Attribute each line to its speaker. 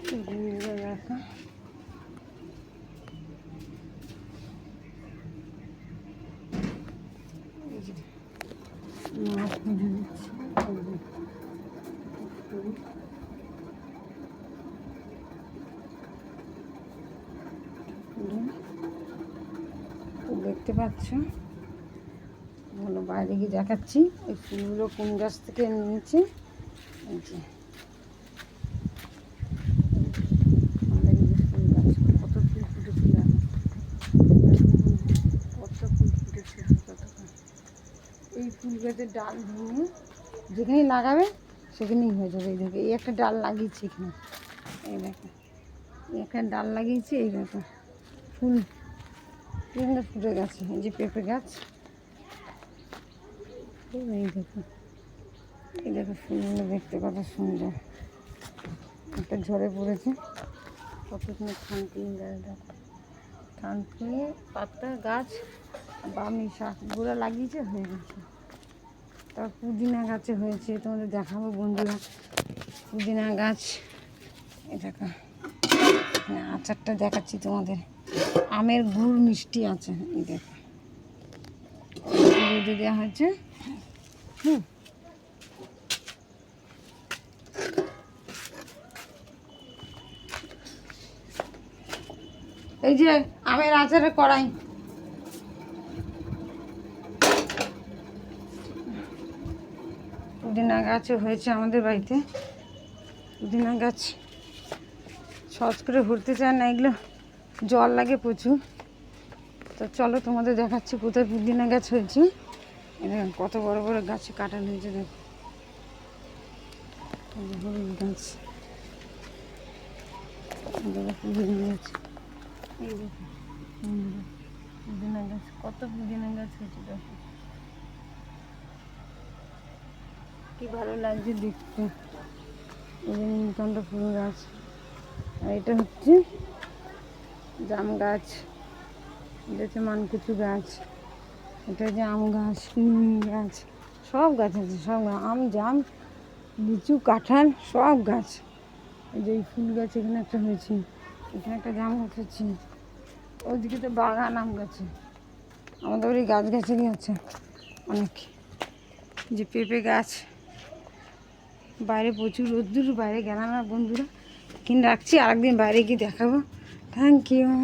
Speaker 1: রাখা মাছ ভেজে দিচ্ছি। দেখতে পাচ্ছ, ভালো বাইরে গিয়ে দেখাচ্ছি এই ফুলগুলো কোন গাছ থেকে নিয়েছি। এই যে ফুল গাছ, কত ফুল ফুটেছিল, কত ফুল ফুটেছিল, এই ফুল গাছের ডাল ভেঙে যেখানেই লাগাবে সেখানেই হয়ে যাবে। এই দেখো, এই একটা ডাল লাগিয়েছি এখানে, এই দেখো এই একটা ডাল লাগিয়েছি, এই দেখো ফুল কিন্তু ফুটে গেছে। এই যে পেঁপে গাছ, এই দেখো, এই দেখো ফুলগুলো দেখতে কত সুন্দর, একটা ঝরে পড়েছে। কতক্ষণ থানকুনি গাছ, দেখো থানকুনি পাতা গাছ, বামি শাকগুলো লাগিয়েছে, হয়ে গেছে। তারপর পুদিনা গাছে হয়েছে, তোমাদের দেখাবো বন্ধুরা পুদিনা গাছ। এ দেখো আচারটা দেখাচ্ছি তোমাদের, আমের গুড় মিষ্টি আছে, এই দেখো রোদে দেওয়া হয়েছে। এই যে আমের আচারের কড়াই, পুদিনা গাছও হয়েছে আমাদের বাড়িতে। পুদিনা গাছ সহজ করে ভরতে চায় না, এগুলো জল লাগে প্রচুর। তো চলো তোমাদের দেখাচ্ছি কোথায় পুদিনা গাছ হয়েছে। দেখুন কত বড় বড় গাছে কাটানো হয়েছে, দেখো হলুদ গাছ, দেখো পুদিনা গাছ, এই দেখো পুদিনা গাছ, কত পুদিনা গাছ হয়েছে, দেখো কি ভালো লাগছে দেখতে। এই যে নীলকণ্ঠ ফুল গাছ, আর এটা হচ্ছে জাম গাছ, এটা হচ্ছে মানকুচু গাছ, এটা হচ্ছে আম গাছ, নিম গাছ, সব গাছ আছে, সব আম জাম লিচু কাঁঠাল সব গাছ। এই যে এই ফুল গাছ এখানে একটা হয়েছে, এখানে একটা জাম গাছ হচ্ছে, ওইদিকে তো বাগান আম গাছে। আমাদের ওই গাছ গাছেরই আছে অনেক। যে পেঁপে গাছ, বাইরে প্রচুর রোদ্দুর, বাইরে গেলাম না বন্ধুরা, কিনে রাখছি, আরেকদিন বাইরে গিয়ে দেখাবো। Thank you.